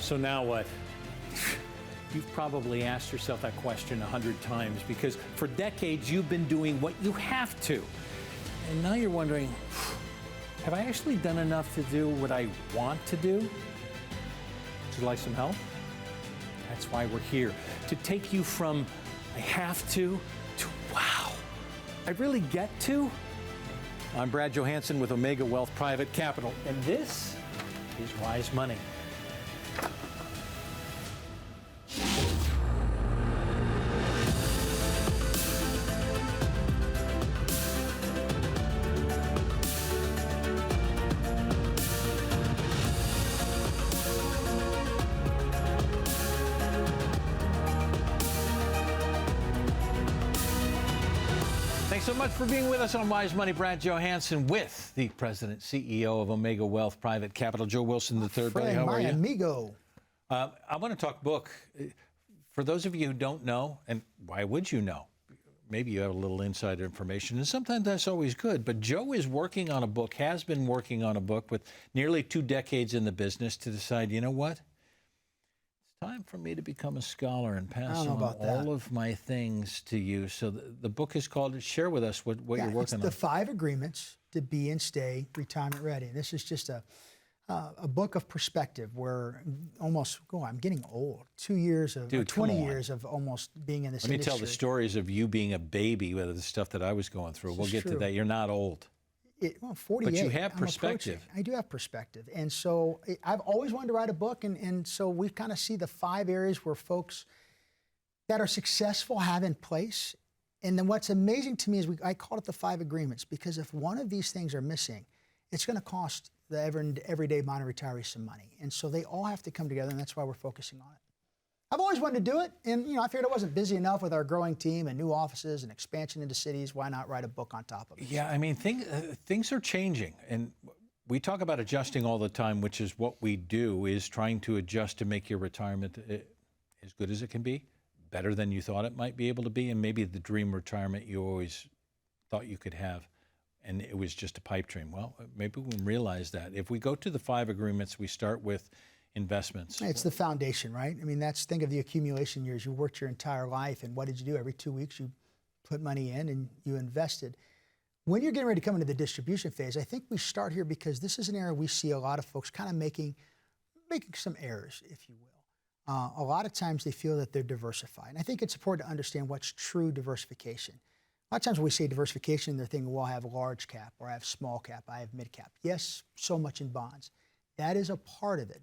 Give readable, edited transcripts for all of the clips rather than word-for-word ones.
So now what? You've probably asked yourself that question 100 times because for decades you've been doing what you have to. And now you're wondering, have I actually done enough to do what I want to do? Would you like some help? That's why we're here, to take you from I have to wow, I really get to. I'm Brad Johansen with 𝘂𝗶 Wealth Private Capital, and this is Wise Money. Thanks so much for being with us on Wise Money. Brad Johansen with the President, CEO of 𝘂𝗶 Wealth Private Capital, Joe Wilson III. Buddy, how are you? Amigo. I want to talk book. For those of you who don't know, and why would you know? Maybe you have a little insider information, and sometimes that's always good. But Joe is working on a book, has been working on a book with nearly 2 decades in the business to decide, you know what? Time for me to become a scholar and pass on all of my things to you. So the book is called, share with us what you're working on. It's the 5 agreements to be and stay retirement ready. This is just a book of perspective where almost, I'm getting old. 2 years of, 20 years of almost being in this industry. Let me tell the stories of you being a baby with the stuff that I was going through. We'll get to that. You're not old. 48. But you have perspective. I do have perspective. And so I've always wanted to write a book. And so we kind of see the 5 areas where folks that are successful have in place. And then what's amazing to me is I call it the 5 agreements, because if one of these things are missing, it's going to cost the everyday modern retiree some money. And so they all have to come together, and that's why we're focusing on it. I've always wanted to do it, and I figured I wasn't busy enough with our growing team and new offices and expansion into cities. Why not write a book on top of it? Yeah, I mean, things are changing, and we talk about adjusting all the time, which is what we do, is trying to adjust to make your retirement as good as it can be, better than you thought it might be able to be, and maybe the dream retirement you always thought you could have, and it was just a pipe dream. Well, maybe we realize that. If we go to the 5 agreements, we start with investments. It's the foundation, right? I mean, think of the accumulation years. You worked your entire life, and what did you do? Every 2 weeks, you put money in and you invested. When you're getting ready to come into the distribution phase, I think we start here because this is an area we see a lot of folks kind of making some errors, if you will. A lot of times they feel that they're diversified. And I think it's important to understand what's true diversification. A lot of times when we say diversification, they're thinking, well, I have large cap, or I have small cap, I have mid cap. Yes, so much in bonds. That is a part of it.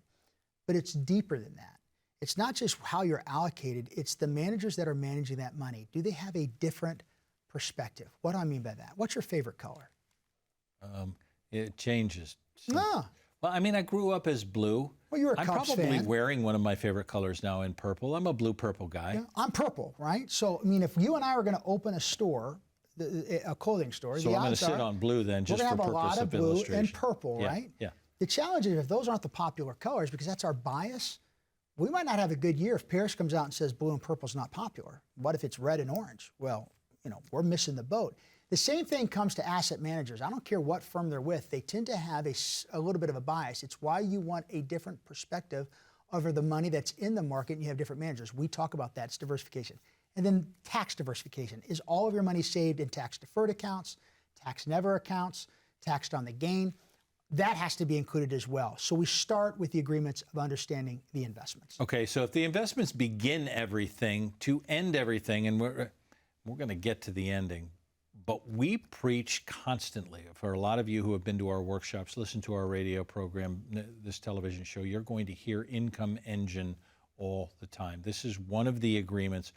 But it's deeper than that. It's not just how you're allocated, it's the managers that are managing that money. Do they have a different perspective? What do I mean by that? What's your favorite color? It changes. No. Well, I mean, I grew up as blue. Well, you're a I'm Cubs probably fan. wearing one of my favorite colors now in purple. I'm a blue-purple guy. Yeah, I'm purple, right? So, I mean, if you and I were going to open a store, a clothing store, so I'm going to sit on blue then, just for purpose of illustration. We're going to have a lot of blue and purple, yeah, right? Yeah. The challenge is if those aren't the popular colors, because that's our bias, we might not have a good year if Paris comes out and says blue and purple is not popular. What if it's red and orange? Well, we're missing the boat. The same thing comes to asset managers. I don't care what firm they're with. They tend to have a little bit of a bias. It's why you want a different perspective over the money that's in the market, and you have different managers. We talk about that. It's diversification. And then tax diversification. Is all of your money saved in tax-deferred accounts, tax-never accounts, taxed on the gain? That has to be included as well. So we start with the agreements of understanding the investments. Okay, so if the investments begin everything to end everything, and we're going to get to the ending, but we preach constantly. For a lot of you who have been to our workshops, listen to our radio program, this television show, you're going to hear income engine all the time. This is one of the agreements.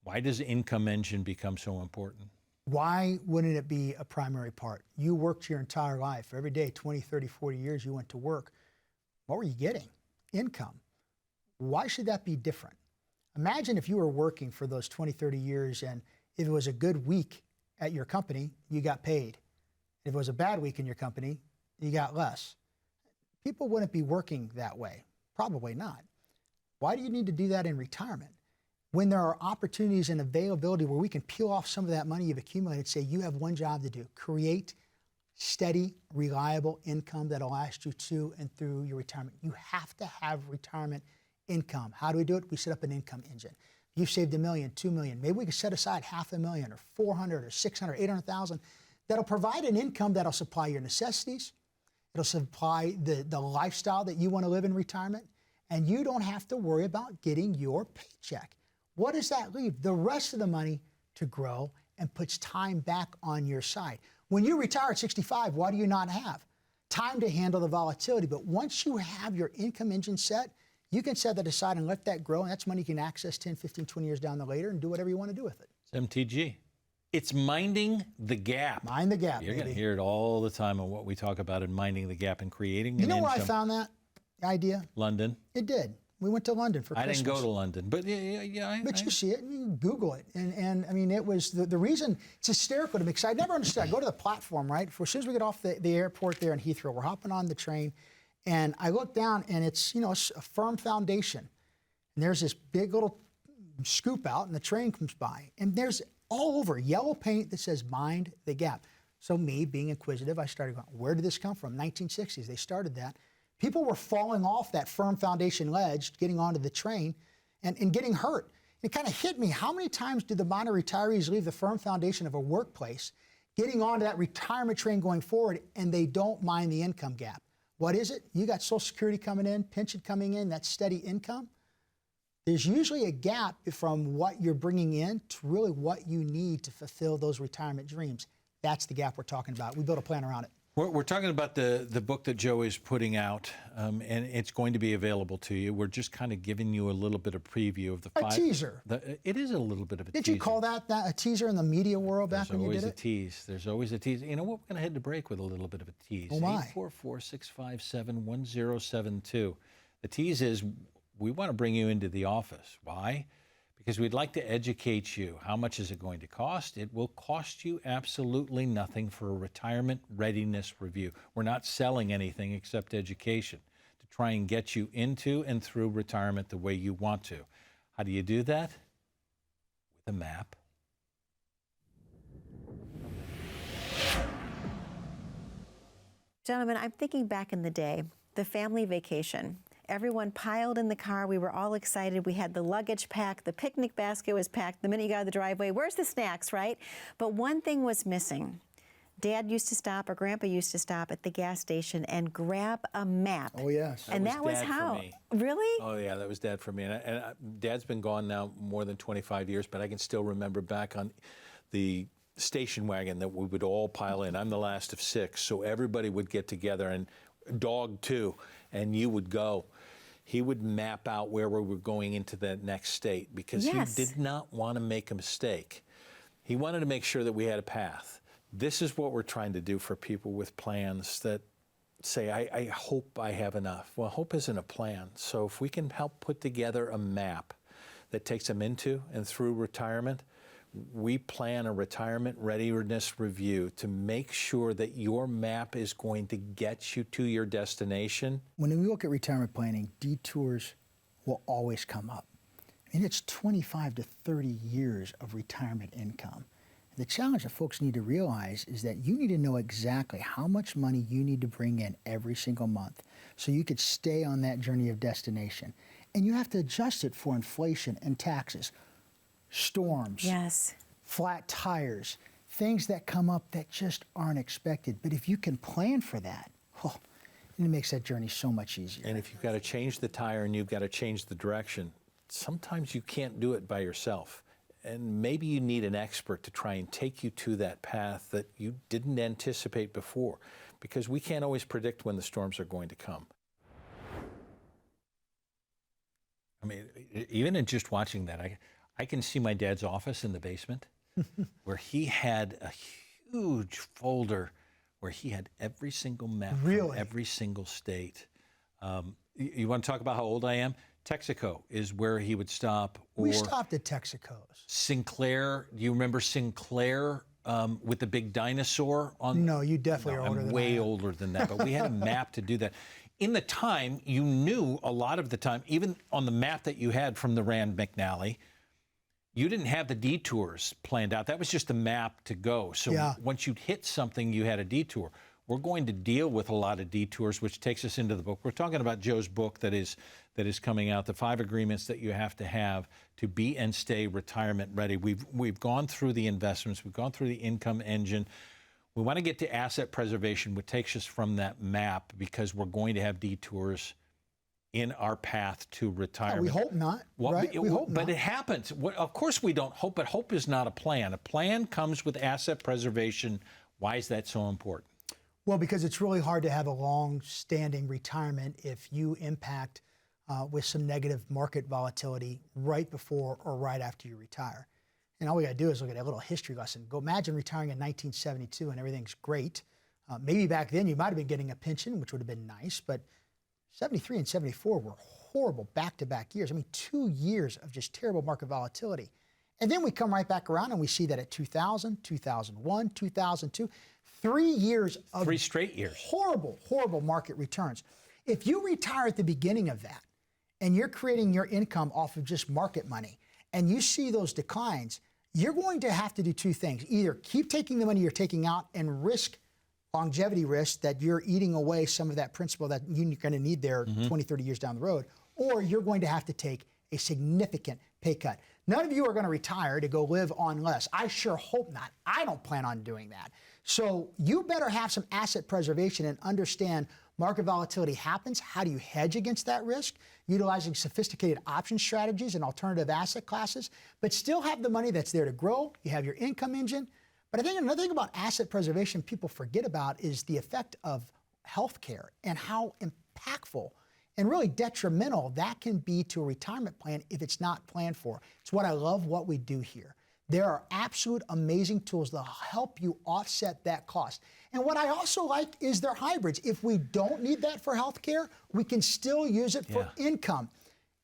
Why does income engine become so important? Why wouldn't it be a primary part? You worked your entire life. Every day, 20, 30, 40 years, you went to work. What were you getting? Income. Why should that be different? Imagine if you were working for those 20, 30 years, and if it was a good week at your company, you got paid. If it was a bad week in your company, you got less. People wouldn't be working that way. Probably not. Why do you need to do that in retirement? When there are opportunities and availability where we can peel off some of that money you've accumulated, say you have one job to do, create steady, reliable income that'll last you to and through your retirement. You have to have retirement income. How do we do it? We set up an income engine. You've saved $1 million, $2 million. Maybe we can set aside $500,000 or 400 or 600, 800,000 that'll provide an income that'll supply your necessities. It'll supply the lifestyle that you want to live in retirement, and you don't have to worry about getting your paycheck. What does that leave? The rest of the money to grow and puts time back on your side. When you retire at 65, what do you not have? Time to handle the volatility. But once you have your income engine set, you can set that aside and let that grow, and that's money you can access 10, 15, 20 years down the later and do whatever you want to do with it. It's MTG. It's minding the gap. Mind the gap, You're going to hear it all the time on what we talk about in minding the gap and creating an income. You know where I found that idea? London. It did. We went to London for Christmas. I didn't go to London, but you see it, you can Google it. And I mean, it was the reason, it's hysterical to me, because I never understood. I go to the platform, right? As soon as we get off the airport there in Heathrow, we're hopping on the train, and I look down, and it's, it's a firm foundation. And there's this big little scoop out, and the train comes by. And there's all over yellow paint that says, mind the gap. So me, being inquisitive, I started going, where did this come from? 1960s, they started that. People were falling off that firm foundation ledge, getting onto the train, and getting hurt. It kind of hit me. How many times do the modern retirees leave the firm foundation of a workplace, getting onto that retirement train going forward, and they don't mind the income gap? What is it? You got Social Security coming in, pension coming in, that steady income. There's usually a gap from what you're bringing in to really what you need to fulfill those retirement dreams. That's the gap we're talking about. We built a plan around it. We're talking about the book that Joe is putting out, and it's going to be available to you. We're just kind of giving you a little bit of preview of the a teaser. It is a little bit of a teaser. Did you call that a teaser in the media world back when you did it? There's always a tease. There's always a tease. You know what? We're going to head to break with a little bit of a tease. Oh, my. 844-657-1072. The tease is we want to bring you into the office. Why? Because we'd like to educate you. How much is it going to cost? It will cost you absolutely nothing for a retirement readiness review. We're not selling anything except education to try and get you into and through retirement the way you want to. How do you do that? With a map. Gentlemen, I'm thinking back in the day, the family vacation. Everyone piled in the car. We were all excited. We had the luggage packed. The picnic basket was packed. The minute you got out of the driveway, where's the snacks, right? But one thing was missing. Dad used to stop, or Grandpa used to stop at the gas station and grab a map. Oh, yes. And that was how. Really? Oh, yeah, that was Dad for me. And Dad's been gone now more than 25 years, but I can still remember back on the station wagon that we would all pile in. I'm the last of 6, so everybody would get together, and dog too, and you would go. He would map out where we were going into that next state because he did not want to make a mistake. He wanted to make sure that we had a path. This is what we're trying to do for people with plans that say, I hope I have enough. Well, hope isn't a plan. So if we can help put together a map that takes them into and through retirement, we plan a retirement readiness review to make sure that your map is going to get you to your destination. When we look at retirement planning, detours will always come up. I mean, it's 25 to 30 years of retirement income. The challenge that folks need to realize is that you need to know exactly how much money you need to bring in every single month so you could stay on that journey of destination. And you have to adjust it for inflation and taxes. Storms, flat tires, things that come up that just aren't expected. But if you can plan for that, it makes that journey so much easier. And if you've got to change the tire and you've got to change the direction, sometimes you can't do it by yourself. And maybe you need an expert to try and take you to that path that you didn't anticipate before, because we can't always predict when the storms are going to come. I mean, even in just watching that, I can see my dad's office in the basement where he had a huge folder where he had every single map from every single state. You want to talk about how old I am? 𝘃𝗀 is where he would stop. Or we stopped at 𝘃𝗀's. Sinclair, do you remember Sinclair with the big dinosaur on? No, you definitely are older than that. I'm way older than that, but we had a map to do that. In the time, you knew a lot of the time, even on the map that you had from the Rand McNally, you didn't have the detours planned out. That was just a map to go. So once you'd hit something, you had a detour. We're going to deal with a lot of detours, which takes us into the book. We're talking about Joe's book that is coming out, the 5 agreements that you have to be and stay retirement ready. We've gone through the investments. We've gone through the income engine. We want to get to asset preservation, which takes us from that map, because we're going to have detours in our path to retirement. We hope not, right? We hope not. But it happens. Of course we don't hope, but hope is not a plan. A plan comes with asset preservation. Why is that so important? Well, because it's really hard to have a long-standing retirement if you impact with some negative market volatility right before or right after you retire. And all we got to do is look at a little history lesson. Go imagine retiring in 1972 and everything's great. Maybe back then you might have been getting a pension, which would have been nice, but 73 and 74 were horrible back-to-back years. I mean, 2 years of just terrible market volatility. And then we come right back around and we see that at 2000, 2001, 2002, 3 years of 3 straight years. Horrible, horrible market returns. If you retire at the beginning of that and you're creating your income off of just market money and you see those declines, you're going to have to do 2 things. Either keep taking the money you're taking out and risk longevity risk that you're eating away some of that principal that you're going to need there 20, 30 years down the road, or you're going to have to take a significant pay cut. None of you are going to retire to go live on less. I sure hope not. I don't plan on doing that. So you better have some asset preservation and understand market volatility happens. How do you hedge against that risk? Utilizing sophisticated option strategies and alternative asset classes, but still have the money that's there to grow. You have your income engine. But I think another thing about asset preservation people forget about is the effect of healthcare and how impactful and really detrimental that can be to a retirement plan if it's not planned for. It's what I love what we do here. There are absolute amazing tools that help you offset that cost. And what I also like is their hybrids. If we don't need that for healthcare, we can still use it for income.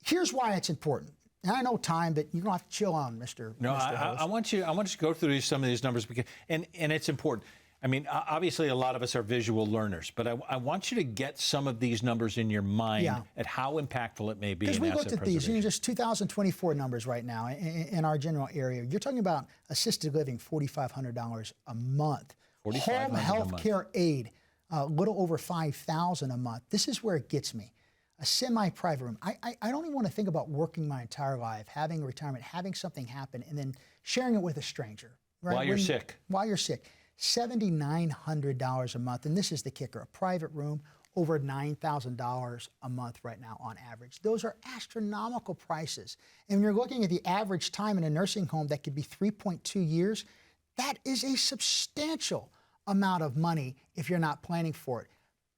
Here's why it's important. And I know time, but you're going to have to chill on, Mr. No, Mr. I want you to go through some of these numbers, because, and it's important. I mean, obviously, a lot of us are visual learners, but I want you to get some of these numbers in your mind at how impactful it may be in asset preservation. Because we looked at these, just 2024 numbers right now in our general area. You're talking about assisted living, $4,500 a month. Home health care aid, a little over $5,000 a month. This is where it gets me. A semi-private room. I don't even want to think about working my entire life, having a retirement, having something happen, and then sharing it with a stranger. Right? While you're sick. While you're sick. $7,900 a month, and this is the kicker, a private room, over $9,000 a month right now on average. Those are astronomical prices. And when you're looking at the average time in a nursing home, that could be 3.2 years. That is a substantial amount of money if you're not planning for it.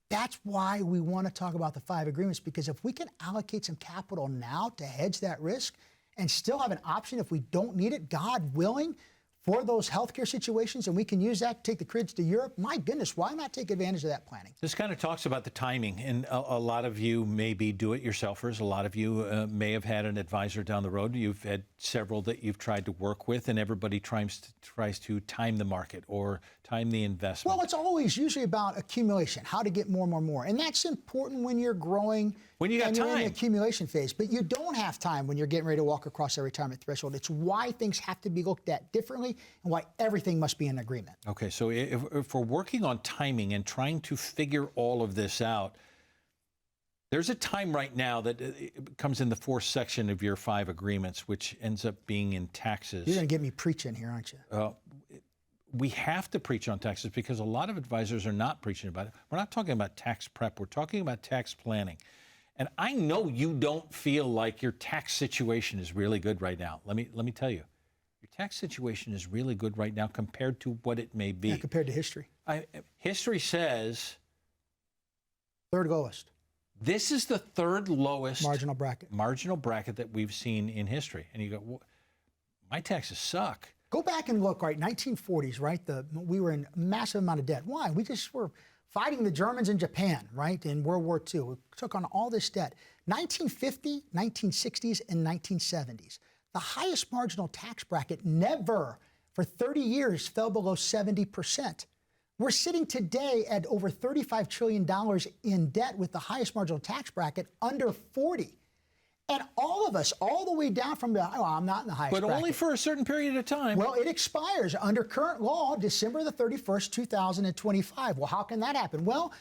That's why we want to talk about the 5 agreements, because if we can allocate some capital now to hedge that risk and still have an option if we don't need it, God willing, for those healthcare situations, and we can use that to take the kids to Europe, my goodness, why not take advantage of that planning? This kind of talks about the timing, and a lot of you may be do-it-yourselfers. A lot of you may have had an advisor down the road. You've had several that you've tried to work with, and everybody tries to time the market or time the investment. Well, it's always usually about accumulation, how to get more and more and more. And that's important when you're growing, when you got and time. You're in the accumulation phase. But you don't have time when you're getting ready to walk across that retirement threshold. It's why things have to be looked at differently and why everything must be in agreement. Okay, so if we're working on timing and trying to figure all of this out, there's a time right now that comes in the 4th section of your 5 agreements, which ends up being in taxes. You're going to get me preaching here, aren't you? We have to preach on taxes because a lot of advisors are not preaching about it. We're not talking about tax prep. We're talking about tax planning. And I know you don't feel like your tax situation is really good right now. Let me tell you, your tax situation is really good right now compared to what it may be. Yeah, compared to history. History says 3rd lowest. This is the 3rd lowest marginal bracket that we've seen in history. And you go, well, my taxes suck. Go back and look, right, 1940s, right? We were in a massive amount of debt. Why? We just were fighting the Germans in Japan, right, in World War II. We took on all this debt. 1950, 1960s, and 1970s. The highest marginal tax bracket never, for 30 years, fell below 70%. We're sitting today at over $35 trillion in debt with the highest marginal tax bracket under 40. And all of us, all the way down from the, oh, I'm not in the highest But bracket. only for a certain period of time. Well, it expires under current law, December the 31st, 2025. Well, how can that happen? Well,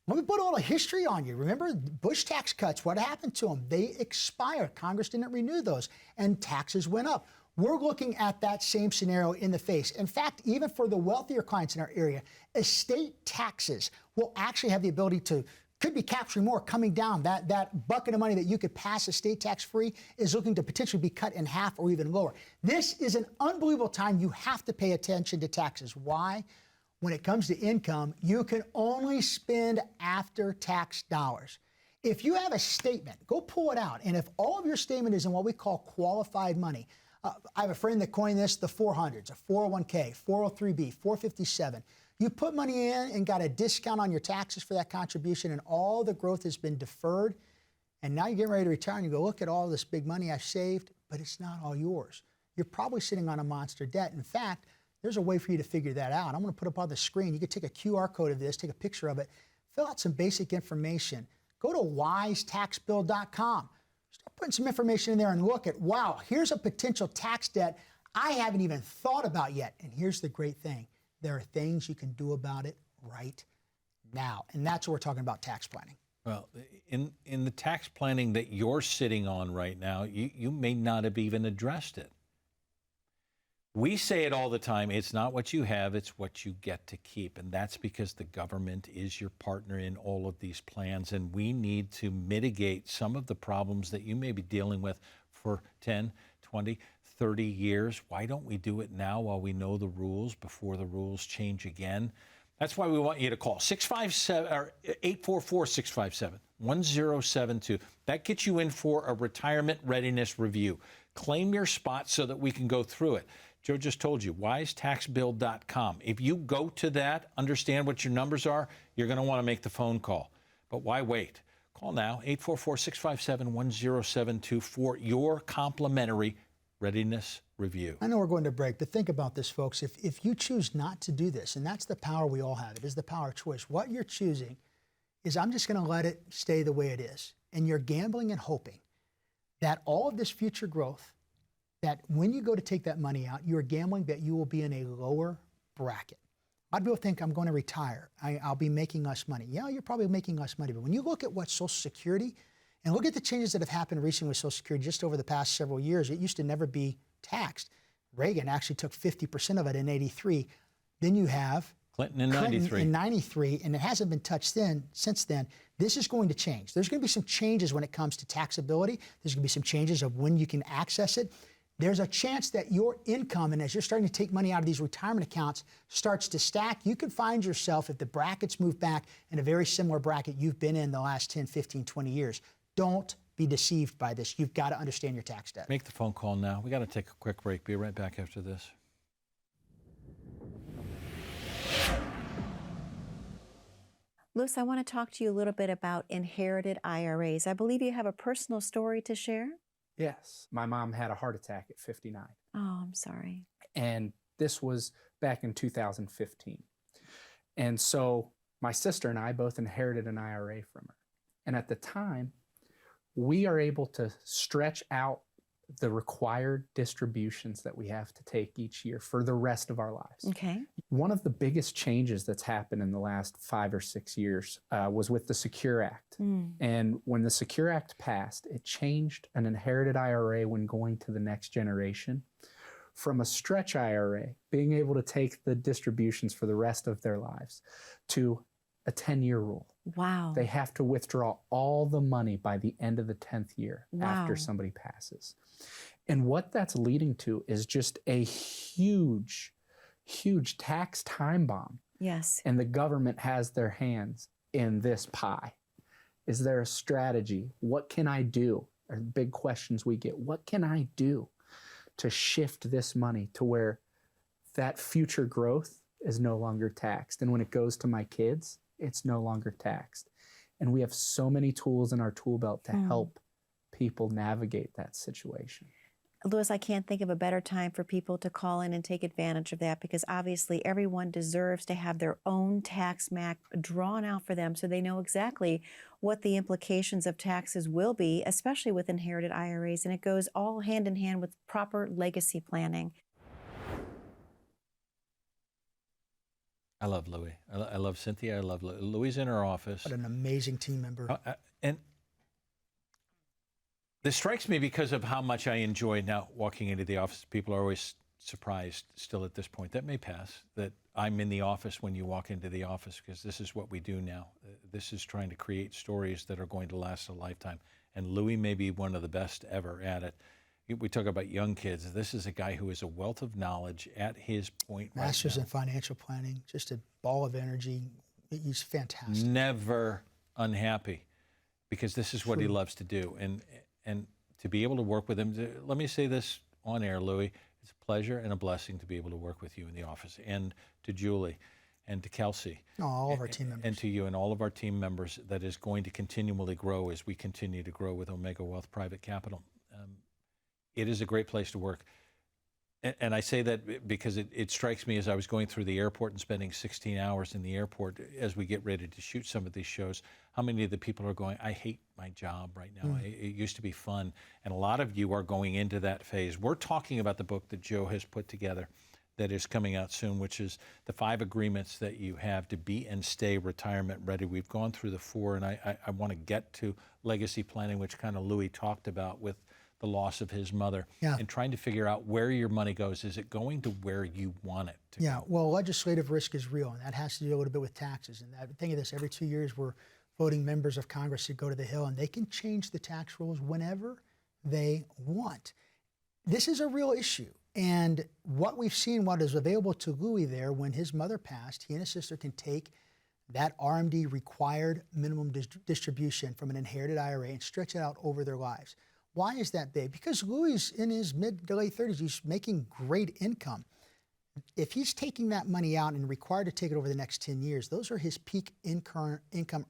let me put a little history on you. Remember Bush tax cuts, what happened to them? They expired. Congress didn't renew those, and taxes went up. We're looking at that same scenario in the face. In fact, even for the wealthier clients in our area, estate taxes will actually have the ability to, could be capturing more coming down. That bucket of money that you could pass estate tax free is looking to potentially be cut in half or even lower. This is an unbelievable time. You have to pay attention to taxes. Why? When it comes to income, you can only spend after-tax dollars. If you have a statement, go pull it out. And if all of your statement is in what we call qualified money, I have a friend that coined this the 400s, a 401k, 403b, 457. You put money in and got a discount on your taxes for that contribution, and all the growth has been deferred. And now you're getting ready to retire, and you go, look at all this big money I've saved, but it's not all yours. You're probably sitting on a monster debt. In fact, there's a way for you to figure that out. I'm going to put up on the screen. You can take a QR code of this, take a picture of it, fill out some basic information. Go to 𝘧𝗎 Start putting some information in there and look at, wow, here's a potential tax debt I haven't even thought about yet. And here's the great thing. There are things you can do about it right now. And that's what we're talking about tax planning. Well, in the tax planning that you're sitting on right now, you may not have even addressed it. We say it all the time, it's not what you have, it's what you get to keep. And that's because the government is your partner in all of these plans. And we need to mitigate some of the problems that you may be dealing with for 10, 20, 30 years. Why don't we do it now while we know the rules before the rules change again? That's why we want you to call 844-657-1072. That gets you in for a retirement readiness review. Claim your spot so that we can go through it. Joe just told you, wisetaxbill.com. If you go to that, understand what your numbers are, you're going to want to make the phone call. But why wait? Call now, 844-657-1072 for your complimentary readiness review. I know we're going to break, but think about this, folks. If you choose not to do this, and that's the power we all have, it is the power of choice. What you're choosing is, I'm just going to let it stay the way it is. And you're gambling and hoping that all of this future growth, that when you go to take that money out, you're gambling that you will be in a lower bracket. A lot of people think, I'm going to retire, I'll be making less money. Yeah, you're probably making less money, but when you look at what Social Security, and look at the changes that have happened recently with Social Security just over the past several years, it used to never be taxed. Reagan actually took 50% of it in '83. Then you have Clinton in 93. In 93, and it hasn't been touched since then. This is going to change. There's going to be some changes when it comes to taxability. There's going to be some changes of when you can access it. There's a chance that your income, and as you're starting to take money out of these retirement accounts, starts to stack. You can find yourself, if the brackets move back, in a very similar bracket you've been in the last 10, 15, 20 years. Don't be deceived by this. You've got to understand your tax debt. Make the phone call now. We got to take a quick break. Be right back after this. Louis, I want to talk to you a little bit about inherited IRAs. I believe you have a personal story to share. Yes. My mom had a heart attack at 59. Oh, I'm sorry. And this was back in 2015. And so my sister and I both inherited an IRA from her. And at the time, we are able to stretch out the required distributions that we have to take each year for the rest of our lives. Okay. One of the biggest changes that's happened in the last 5 or 6 years was with the Secure Act. And when the Secure Act passed, it changed an inherited IRA when going to the next generation from a stretch IRA, being able to take the distributions for the rest of their lives, to a 10-year rule. Wow. They have to withdraw all the money by the end of the 10th year after somebody passes. And what that's leading to is just a huge, huge tax time bomb. Yes. And the government has their hands in this pie. Is there a strategy? What can I do? Are big questions we get. What can I do to shift this money to where that future growth is no longer taxed? And when it goes to my kids, it's no longer taxed. And we have so many tools in our tool belt to help people navigate that situation. Louis, I can't think of a better time for people to call in and take advantage of that, because obviously everyone deserves to have their own tax map drawn out for them so they know exactly what the implications of taxes will be, especially with inherited IRAs. And it goes all hand in hand with proper legacy planning. I love Louis. I love Cynthia. I love Louis. Louis in her office. What an amazing team member. And this strikes me because of how much I enjoy now walking into the office. People are always surprised still at this point. That may pass, that I'm in the office when you walk into the office, because this is what we do now. This is trying to create stories that are going to last a lifetime. And Louis may be one of the best ever at it. We talk about young kids. This is a guy who is a wealth of knowledge at his point right now. Masters in financial planning, just a ball of energy. He's fantastic. Never unhappy, because this is what he loves to do. And to be able to work with him, let me say this on air, Louis, it's a pleasure and a blessing to be able to work with you in the office, and to Julie and to 𝘃𝐿𝐶. All of our team members. And to you and all of our team members, that is going to continually grow as we continue to grow with Omega Wealth Private Capital. It is a great place to work. And I say that because it strikes me as I was going through the airport and spending 16 hours in the airport as we get ready to shoot some of these shows, how many of the people are going, I hate my job right now. It used to be fun. And a lot of you are going into that phase. We're talking about the book that Joe has put together that is coming out soon, which is the 5 agreements that you have to be and stay retirement ready. We've gone through the 4, and I want to get to legacy planning, which kind of Louis talked about with the loss of his mother, and trying to figure out where your money goes. Is it going to where you want it to go? Well, legislative risk is real, and that has to do a little bit with taxes. And think of this, every 2 years we're voting members of Congress to go to the Hill, and they can change the tax rules whenever they want. This is a real issue. And what we've seen, what is available to Louis there, when his mother passed, he and his sister can take that RMD required minimum distribution from an inherited IRA and stretch it out over their lives. Why is that big? Because Louis is in his mid to late 30s. He's making great income. If he's taking that money out and required to take it over the next 10 years, those are his peak income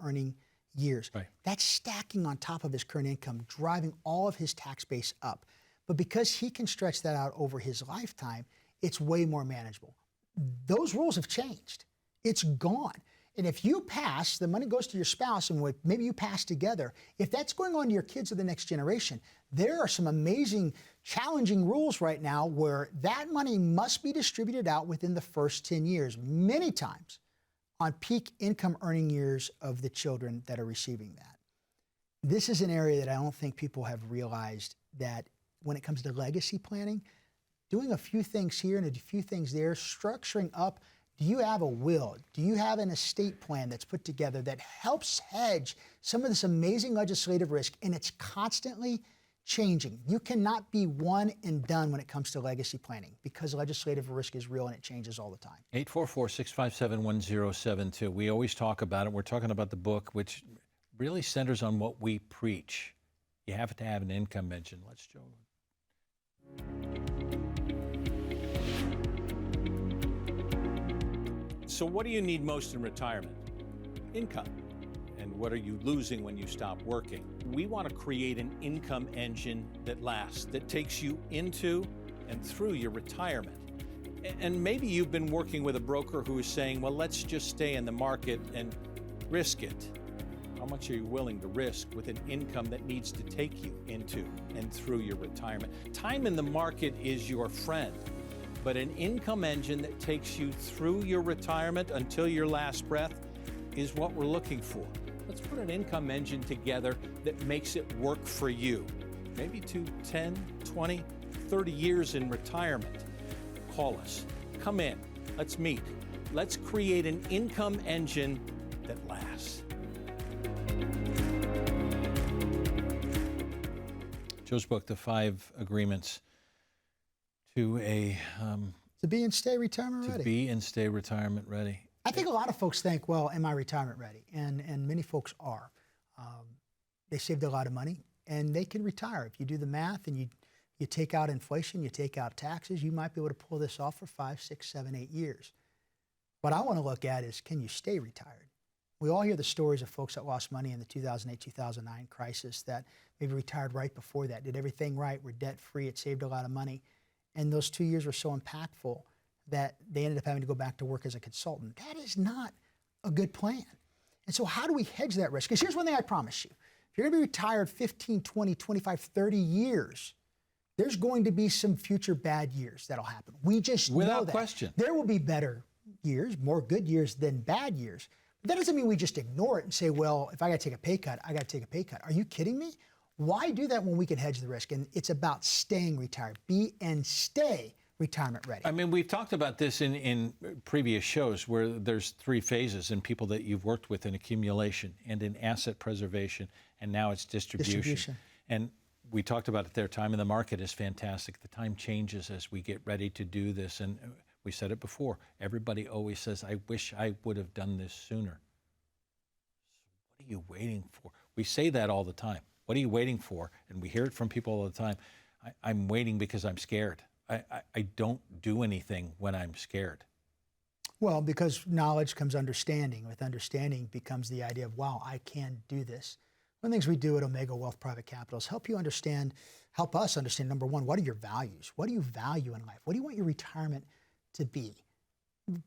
earning years. Right. That's stacking on top of his current income, driving all of his tax base up. But because he can stretch that out over his lifetime, it's way more manageable. Those rules have changed. It's gone. And if you pass, the money goes to your spouse, and maybe you pass together. If that's going on to your kids of the next generation, there are some amazing, challenging rules right now where that money must be distributed out within the first 10 years, many times on peak income earning years of the children that are receiving that. This is an area that I don't think people have realized, that when it comes to legacy planning, doing a few things here and a few things there, structuring up. Do you have a will? Do you have an estate plan that's put together that helps hedge some of this amazing legislative risk? And it's constantly changing. You cannot be one and done when it comes to legacy planning, because legislative risk is real and it changes all the time. 844-657-1072. We always talk about it. We're talking about the book, which really centers on what we preach. You have to have an income engine. Let's show. So what do you need most in retirement? Income. And what are you losing when you stop working? We want to create an income engine that lasts, that takes you into and through your retirement. And maybe you've been working with a broker who is saying, well, let's just stay in the market and risk it. How much are you willing to risk with an income that needs to take you into and through your retirement? Time in the market is your friend. But an income engine that takes you through your retirement until your last breath is what we're looking for. Let's put an income engine together that makes it work for you. Maybe to 10, 20, 30 years in retirement. Call us. Come in. Let's meet. Let's create an income engine that lasts. Joe's book, The 5 Agreements to be and stay retirement ready. To be and stay retirement ready. I think a lot of folks think, well, am I retirement ready? And many folks are. They saved a lot of money and they can retire. If you do the math and you take out inflation, you take out taxes, you might be able to pull this off for 5, 6, 7, 8 years. What I want to look at is, can you stay retired? We all hear the stories of folks that lost money in the 2008-2009 crisis that maybe retired right before that, did everything right, were debt-free, it saved a lot of money. And those 2 years were so impactful that they ended up having to go back to work as a consultant. That is not a good plan. And so how do we hedge that risk? Because here's one thing I promise you. If you're going to be retired 15, 20, 25, 30 years, there's going to be some future bad years that'll happen. We just know that. Without question. There will be better years, more good years than bad years. But that doesn't mean we just ignore it and say, well, if I got to take a pay cut, I got to take a pay cut. Are you kidding me? Why do that when we can hedge the risk? And it's about staying retired. Be and stay retirement ready. I mean, we've talked about this in previous shows where there's 3 phases in people that you've worked with in accumulation and in asset preservation, and now it's distribution. And we talked about it there. Time in the market is fantastic. The time changes as we get ready to do this. And we said it before. Everybody always says, I wish I would have done this sooner. So what are you waiting for? We say that all the time. What are you waiting for? And we hear it from people all the time. I'm waiting because I'm scared. I don't do anything when I'm scared. Well, because knowledge comes understanding. With understanding becomes the idea of, wow, I can do this. One of the things we do at 𝗍𝗍 Wealth Private Capital is help us understand, number one, what are your values? What do you value in life? What do you want your retirement to be?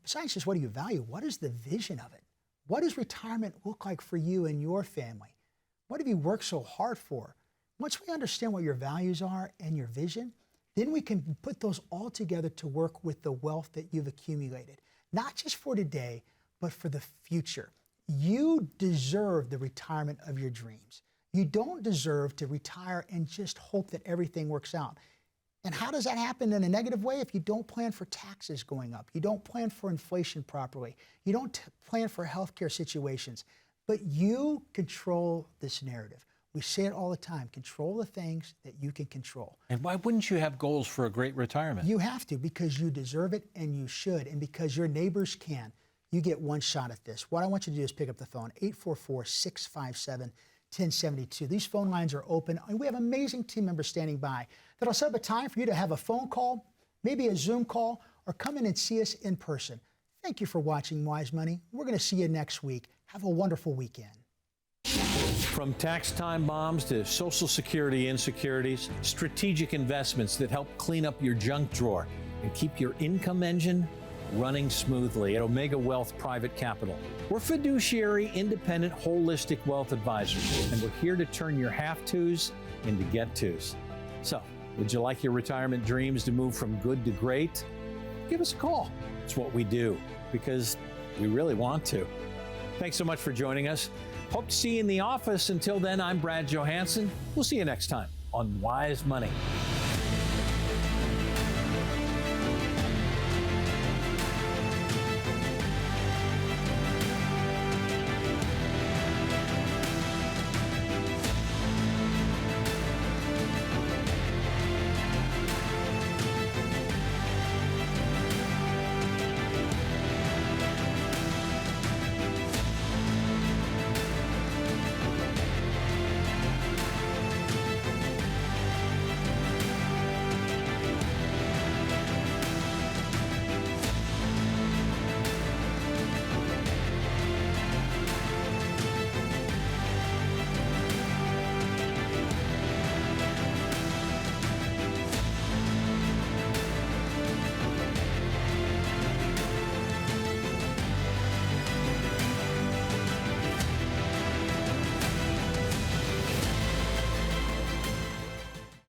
Besides just what do you value, what is the vision of it? What does retirement look like for you and your family? What have you worked so hard for? Once we understand what your values are and your vision, then we can put those all together to work with the wealth that you've accumulated, not just for today, but for the future. You deserve the retirement of your dreams. You don't deserve to retire and just hope that everything works out. And how does that happen in a negative way? If you don't plan for taxes going up, you don't plan for inflation properly, you don't plan for healthcare situations, but you control this narrative. We say it all the time, control the things that you can control. And why wouldn't you have goals for a great retirement? You have to, because you deserve it and you should, and because your neighbors can. You get one shot at this. What I want you to do is pick up the phone, 844-657-1072. These phone lines are open, and we have amazing team members standing by that'll set up a time for you to have a phone call, maybe a Zoom call, or come in and see us in person. Thank you for watching Wise Money. We're going to see you next week. Have a wonderful weekend. From tax time bombs to Social Security insecurities, strategic investments that help clean up your junk drawer and keep your income engine running smoothly at 𝗍𝗍 Wealth Private Capital. We're fiduciary, independent, holistic wealth advisors, and we're here to turn your have-tos into get-tos. So, would you like your retirement dreams to move from good to great? Give us a call. It's what we do, because we really want to. Thanks so much for joining us. Hope to see you in the office. Until then, I'm Brad Johansson. We'll see you next time on Wise Money.